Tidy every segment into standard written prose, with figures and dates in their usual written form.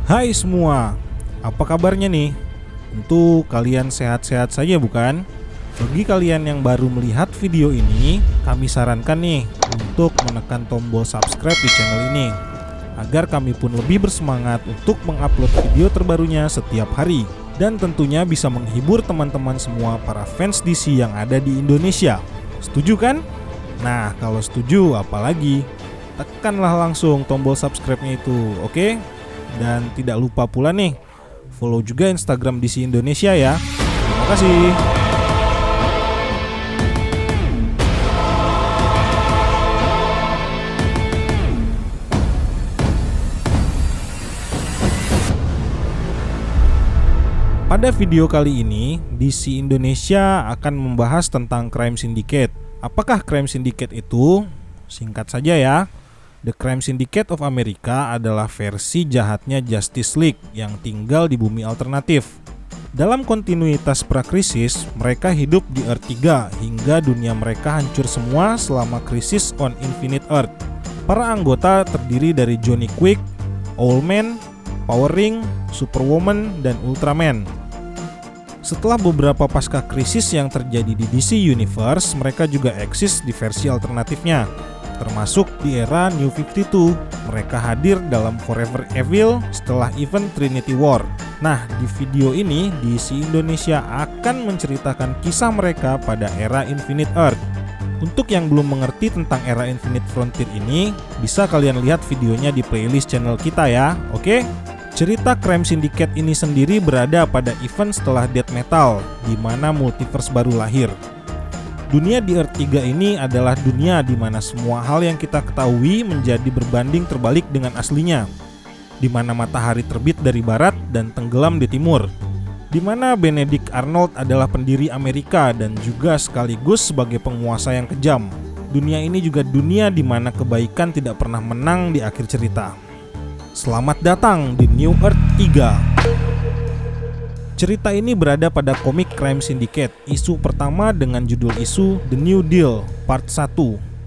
Hai semua, apa kabarnya nih? Tentu kalian sehat-sehat saja bukan? Bagi kalian yang baru melihat video ini, kami sarankan nih untuk menekan tombol subscribe di channel ini agar kami pun lebih bersemangat untuk mengupload video terbarunya setiap hari dan tentunya bisa menghibur teman-teman semua para fans DC yang ada di Indonesia. Setuju kan? Nah, kalau setuju apalagi tekanlah langsung tombol subscribe-nya itu, oke? Dan tidak lupa pula nih, follow juga Instagram DC Indonesia ya. Terima kasih. Pada video kali ini, DC Indonesia akan membahas tentang Crime Syndicate. Apakah Crime Syndicate itu? Singkat saja ya. The Crime Syndicate of America adalah versi jahatnya Justice League yang tinggal di bumi alternatif. Dalam kontinuitas pra-krisis, mereka hidup di Earth 3 hingga dunia mereka hancur semua selama krisis on Infinite Earth. Para anggota terdiri dari Johnny Quick, Owlman, Power Ring, Superwoman, dan Ultraman. Setelah beberapa pasca krisis yang terjadi di DC Universe, mereka juga eksis di versi alternatifnya, termasuk di era New 52. Mereka hadir dalam Forever Evil setelah event Trinity War. Nah, di video ini DC Indonesia akan menceritakan kisah mereka pada era Infinite Earth. Untuk yang belum mengerti tentang era Infinite Frontier ini, bisa kalian lihat videonya di playlist channel kita ya, oke? Cerita Crime Syndicate ini sendiri berada pada event setelah Death Metal, di mana multiverse baru lahir. Dunia di Earth 3 ini adalah dunia di mana semua hal yang kita ketahui menjadi berbanding terbalik dengan aslinya, di mana matahari terbit dari barat dan tenggelam di timur, di mana Benedict Arnold adalah pendiri Amerika dan juga sekaligus sebagai penguasa yang kejam. Dunia ini juga dunia di mana kebaikan tidak pernah menang di akhir cerita. Selamat datang di New Earth 3. Cerita ini berada pada komik Crime Syndicate, isu pertama dengan judul isu The New Deal Part 1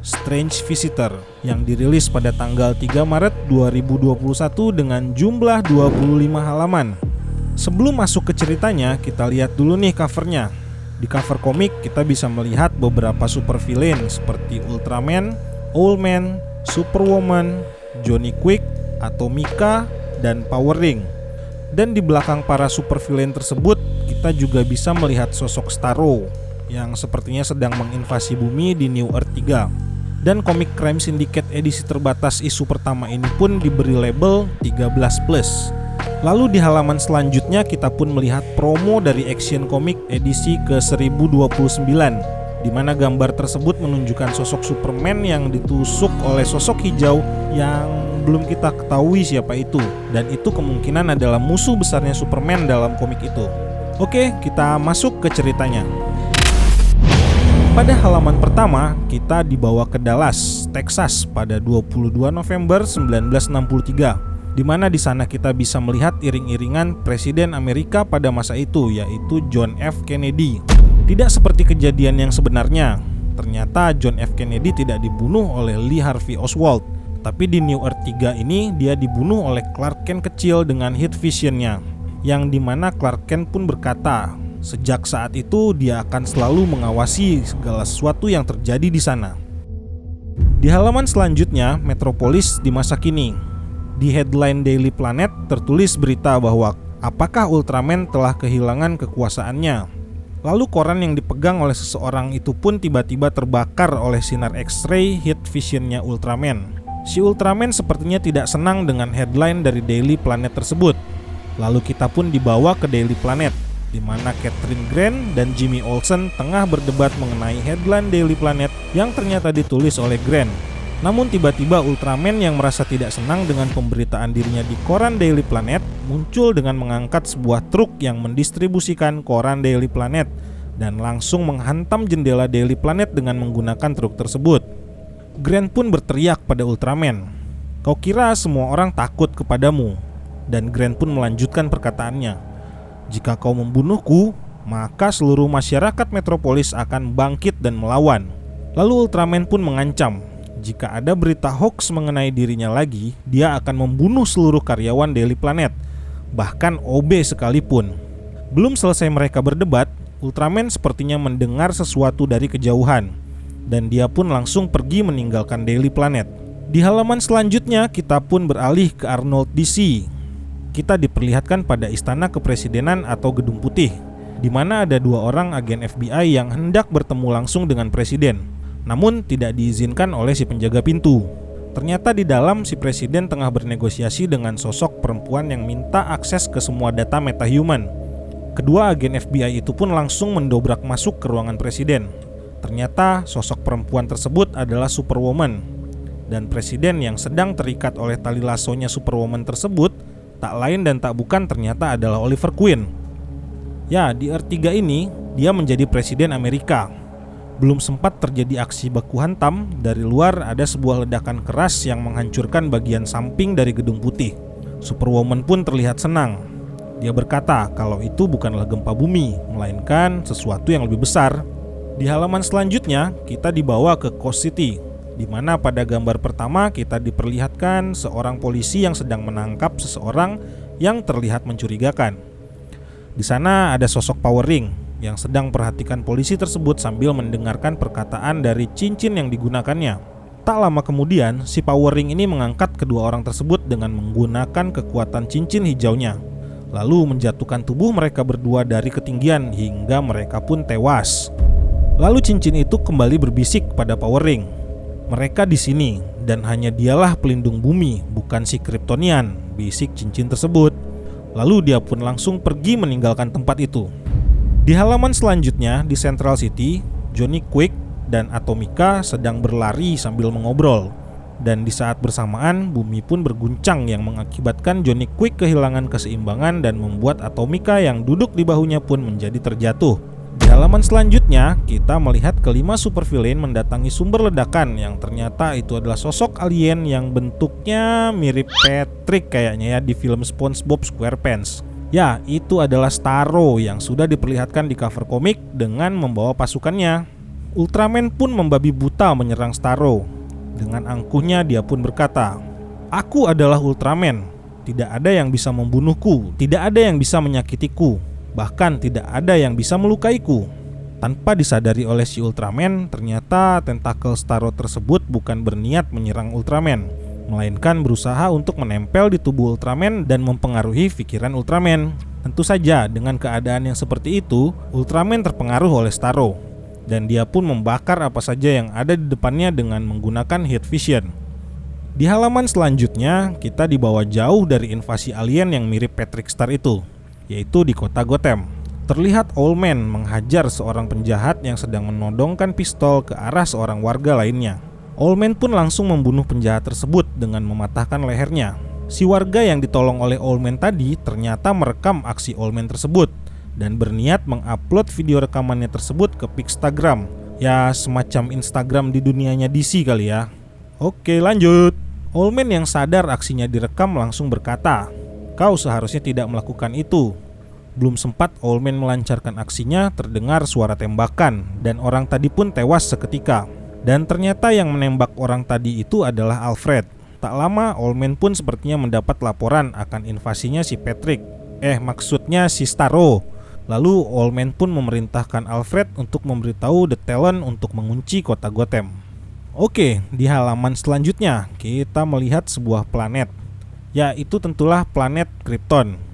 Strange Visitor, yang dirilis pada tanggal 3 Maret 2021 dengan jumlah 25 halaman. Sebelum masuk ke ceritanya, kita lihat dulu nih covernya. Di cover komik kita bisa melihat beberapa supervillain seperti Ultraman, Owlman, Superwoman, Johnny Quick, Atomica, dan Power Ring. Dan di belakang para supervillain tersebut, kita juga bisa melihat sosok Starro yang sepertinya sedang menginvasi bumi di New Earth 3. Dan komik Crime Syndicate edisi terbatas isu pertama ini pun diberi label 13+. Lalu di halaman selanjutnya kita pun melihat promo dari Action Comic edisi ke-1029, di mana gambar tersebut menunjukkan sosok Superman yang ditusuk oleh sosok hijau yang belum kita ketahui siapa itu, dan itu kemungkinan adalah musuh besarnya Superman dalam komik itu. Oke, kita masuk ke ceritanya. Pada halaman pertama, kita dibawa ke Dallas, Texas pada 22 November 1963, di mana di sana kita bisa melihat iring-iringan Presiden Amerika pada masa itu, yaitu John F. Kennedy. Tidak seperti kejadian yang sebenarnya, ternyata John F. Kennedy tidak dibunuh oleh Lee Harvey Oswald, tapi di New Earth 3 ini dia dibunuh oleh Clark Kent kecil dengan heat visionnya, yang dimana Clark Kent pun berkata, sejak saat itu dia akan selalu mengawasi segala sesuatu yang terjadi di sana. Di halaman selanjutnya, Metropolis di masa kini. Di headline Daily Planet tertulis berita bahwa apakah Ultraman telah kehilangan kekuasaannya. Lalu koran yang dipegang oleh seseorang itu pun tiba-tiba terbakar oleh sinar X-ray heat visionnya Ultraman. Si Ultraman sepertinya tidak senang dengan headline dari Daily Planet tersebut. Lalu kita pun dibawa ke Daily Planet, di mana Catherine Grant dan Jimmy Olsen tengah berdebat mengenai headline Daily Planet yang ternyata ditulis oleh Grant. Namun tiba-tiba Ultraman yang merasa tidak senang dengan pemberitaan dirinya di koran Daily Planet muncul dengan mengangkat sebuah truk yang mendistribusikan koran Daily Planet dan langsung menghantam jendela Daily Planet dengan menggunakan truk tersebut. Grant pun berteriak pada Ultraman, "Kau kira semua orang takut kepadamu?" Dan Grant pun melanjutkan perkataannya, "Jika kau membunuhku, maka seluruh masyarakat Metropolis akan bangkit dan melawan." Lalu Ultraman pun mengancam, jika ada berita hoax mengenai dirinya lagi, dia akan membunuh seluruh karyawan Daily Planet, bahkan OB sekalipun. Belum selesai mereka berdebat, Ultraman sepertinya mendengar sesuatu dari kejauhan, dan dia pun langsung pergi meninggalkan Daily Planet. Di halaman selanjutnya, kita pun beralih ke Arnold DC. Kita diperlihatkan pada Istana Kepresidenan atau Gedung Putih, di mana ada 2 orang agen FBI yang hendak bertemu langsung dengan presiden, namun tidak diizinkan oleh si penjaga pintu. Ternyata di dalam si presiden tengah bernegosiasi dengan sosok perempuan yang minta akses ke semua data metahuman. Kedua agen FBI itu pun langsung mendobrak masuk ke ruangan presiden. Ternyata sosok perempuan tersebut adalah Superwoman. Dan presiden yang sedang terikat oleh tali lasonya Superwoman tersebut tak lain dan tak bukan ternyata adalah Oliver Queen. Ya, di Earth 3 ini dia menjadi presiden Amerika. Belum sempat terjadi aksi baku hantam, dari luar ada sebuah ledakan keras yang menghancurkan bagian samping dari Gedung Putih. Superwoman pun terlihat senang. Dia berkata kalau itu bukanlah gempa bumi, melainkan sesuatu yang lebih besar. Di halaman selanjutnya kita dibawa ke Coast City, di mana pada gambar pertama kita diperlihatkan seorang polisi yang sedang menangkap seseorang yang terlihat mencurigakan. Di sana ada sosok Power Ring yang sedang perhatikan polisi tersebut sambil mendengarkan perkataan dari cincin yang digunakannya. Tak lama kemudian, si Power Ring ini mengangkat kedua orang tersebut dengan menggunakan kekuatan cincin hijaunya, lalu menjatuhkan tubuh mereka berdua dari ketinggian hingga mereka pun tewas. Lalu cincin itu kembali berbisik pada Power Ring. Mereka di sini dan hanya dialah pelindung bumi, bukan si Kryptonian, bisik cincin tersebut. Lalu dia pun langsung pergi meninggalkan tempat itu. Di halaman selanjutnya di Central City, Johnny Quick dan Atomica sedang berlari sambil mengobrol. Dan di saat bersamaan bumi pun berguncang yang mengakibatkan Johnny Quick kehilangan keseimbangan dan membuat Atomica yang duduk di bahunya pun menjadi terjatuh. Di halaman selanjutnya, kita melihat kelima supervillain mendatangi sumber ledakan yang ternyata itu adalah sosok alien yang bentuknya mirip Patrick kayaknya ya di film SpongeBob SquarePants. Ya, itu adalah Starro yang sudah diperlihatkan di cover komik dengan membawa pasukannya. Ultraman pun membabi buta menyerang Starro. Dengan angkuhnya dia pun berkata, "Aku adalah Ultraman. Tidak ada yang bisa membunuhku, tidak ada yang bisa menyakitiku. Bahkan tidak ada yang bisa melukaiku." Tanpa disadari oleh si Ultraman, ternyata tentakel Starro tersebut bukan berniat menyerang Ultraman, melainkan berusaha untuk menempel di tubuh Ultraman dan mempengaruhi pikiran Ultraman. Tentu saja dengan keadaan yang seperti itu, Ultraman terpengaruh oleh Starro, dan dia pun membakar apa saja yang ada di depannya dengan menggunakan heat vision. Di halaman selanjutnya, kita dibawa jauh dari invasi alien yang mirip Patrick Star itu, yaitu di kota Gotham. Terlihat Owlman menghajar seorang penjahat yang sedang menodongkan pistol ke arah seorang warga lainnya. Owlman pun langsung membunuh penjahat tersebut dengan mematahkan lehernya. Si warga yang ditolong oleh Owlman tadi ternyata merekam aksi Owlman tersebut dan berniat mengupload video rekamannya tersebut ke Pixtagram. Ya, semacam Instagram di dunianya DC kali ya. Oke, lanjut. Owlman yang sadar aksinya direkam langsung berkata, "Kau seharusnya tidak melakukan itu." Belum sempat Owlman melancarkan aksinya, terdengar suara tembakan dan orang tadi pun tewas seketika. Dan ternyata yang menembak orang tadi itu adalah Alfred. Tak lama Owlman pun sepertinya mendapat laporan akan invasinya si Patrick. Maksudnya si Starro. Lalu Owlman pun memerintahkan Alfred untuk memberitahu The Talon untuk mengunci kota Gotham. Oke, di halaman selanjutnya kita melihat sebuah planet. Ya, itu tentulah planet Krypton.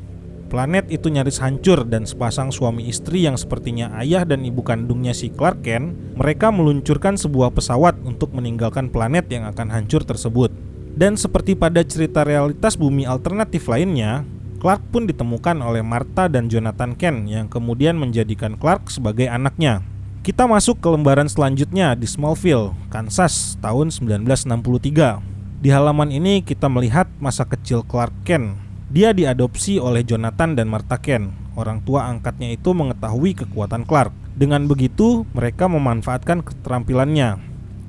Planet itu nyaris hancur dan sepasang suami istri yang sepertinya ayah dan ibu kandungnya si Clark Kent, mereka meluncurkan sebuah pesawat untuk meninggalkan planet yang akan hancur tersebut. Dan seperti pada cerita realitas bumi alternatif lainnya, Clark pun ditemukan oleh Martha dan Jonathan Kent yang kemudian menjadikan Clark sebagai anaknya. Kita masuk ke lembaran selanjutnya di Smallville, Kansas tahun 1963. Di halaman ini kita melihat masa kecil Clark Kent. Dia diadopsi oleh Jonathan dan Martha Kent. Orang tua angkatnya itu mengetahui kekuatan Clark. Dengan begitu, mereka memanfaatkan keterampilannya.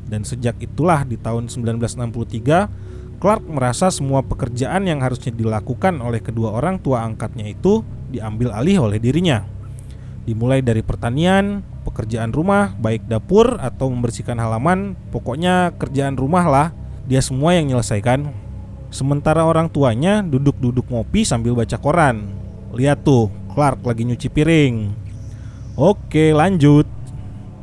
Dan sejak itulah di tahun 1963, Clark merasa semua pekerjaan yang harusnya dilakukan oleh kedua orang tua angkatnya itu diambil alih oleh dirinya. Dimulai dari pertanian, pekerjaan rumah, baik dapur atau membersihkan halaman, pokoknya kerjaan rumah lah, dia semua yang nyelesaikan. Sementara orang tuanya duduk-duduk ngopi sambil baca koran. Lihat tuh, Clark lagi nyuci piring. Oke, lanjut.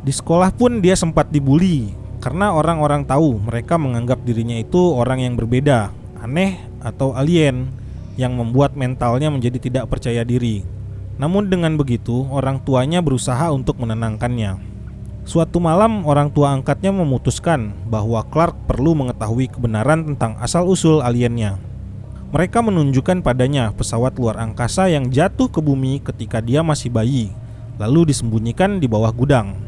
Di sekolah pun dia sempat dibully karena orang-orang tahu mereka menganggap dirinya itu orang yang berbeda, aneh atau alien, yang membuat mentalnya menjadi tidak percaya diri. Namun dengan begitu, orang tuanya berusaha untuk menenangkannya. Suatu malam, orang tua angkatnya memutuskan bahwa Clark perlu mengetahui kebenaran tentang asal-usul aliennya. Mereka menunjukkan padanya pesawat luar angkasa yang jatuh ke bumi ketika dia masih bayi, lalu disembunyikan di bawah gudang.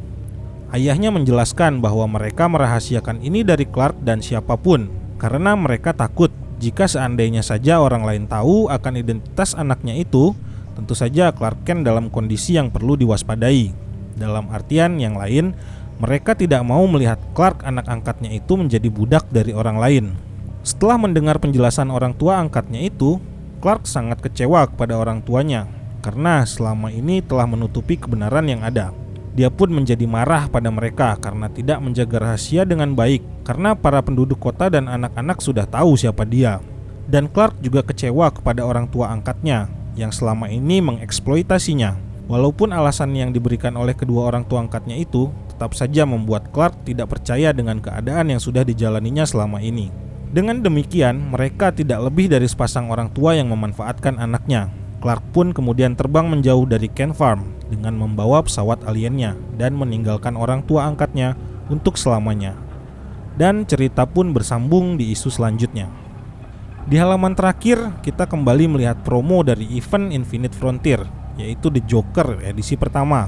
Ayahnya menjelaskan bahwa mereka merahasiakan ini dari Clark dan siapapun, karena mereka takut jika seandainya saja orang lain tahu akan identitas anaknya itu, tentu saja Clark Kent dalam kondisi yang perlu diwaspadai. Dalam artian yang lain, mereka tidak mau melihat Clark anak angkatnya itu menjadi budak dari orang lain. Setelah mendengar penjelasan orang tua angkatnya itu, Clark sangat kecewa kepada orang tuanya karena selama ini telah menutupi kebenaran yang ada. Dia pun menjadi marah pada mereka karena tidak menjaga rahasia dengan baik, karena para penduduk kota dan anak-anak sudah tahu siapa dia. Dan Clark juga kecewa kepada orang tua angkatnya yang selama ini mengeksploitasinya. Walaupun alasan yang diberikan oleh kedua orang tua angkatnya itu tetap saja membuat Clark tidak percaya dengan keadaan yang sudah dijalaninya selama ini. Dengan demikian, mereka tidak lebih dari sepasang orang tua yang memanfaatkan anaknya. Clark pun kemudian terbang menjauh dari Kent Farm dengan membawa pesawat aliennya dan meninggalkan orang tua angkatnya untuk selamanya. Dan cerita pun bersambung di isu selanjutnya. Di halaman terakhir, kita kembali melihat promo dari event Infinite Frontier, yaitu The Joker edisi pertama.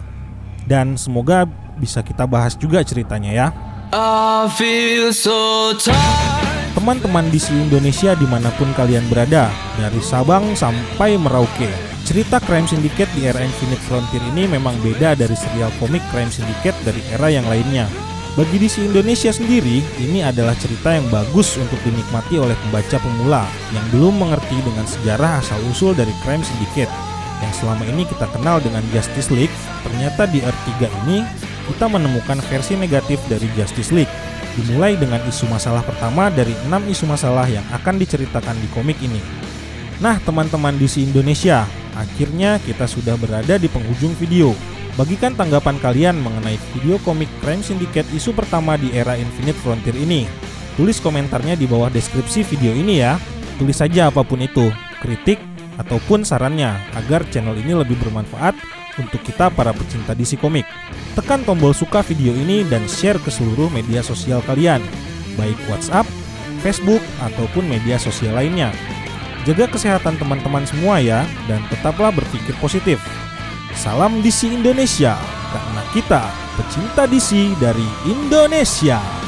Dan semoga bisa kita bahas juga ceritanya ya. Teman-teman DC Indonesia dimanapun kalian berada, dari Sabang sampai Merauke, cerita Crime Syndicate di era Infinite Frontier ini memang beda dari serial komik Crime Syndicate dari era yang lainnya. Bagi DC Indonesia sendiri, ini adalah cerita yang bagus untuk dinikmati oleh pembaca pemula yang belum mengerti dengan sejarah asal-usul dari Crime Syndicate. Yang selama ini kita kenal dengan Justice League, ternyata di Earth 3 ini kita menemukan versi negatif dari Justice League. Dimulai dengan isu masalah pertama dari 6 isu masalah yang akan diceritakan di komik ini. Nah teman-teman DC Indonesia, akhirnya kita sudah berada di penghujung video. Bagikan tanggapan kalian mengenai video komik Crime Syndicate isu pertama di era Infinite Frontier ini. Tulis komentarnya di bawah deskripsi video ini ya. Tulis saja apapun itu, kritik ataupun sarannya, agar channel ini lebih bermanfaat untuk kita para pecinta DC komik. Tekan tombol suka video ini dan share ke seluruh media sosial kalian, baik WhatsApp, Facebook, ataupun media sosial lainnya. Jaga kesehatan teman-teman semua ya, dan tetaplah berpikir positif. Salam DC Indonesia, karena kita pecinta DC dari Indonesia.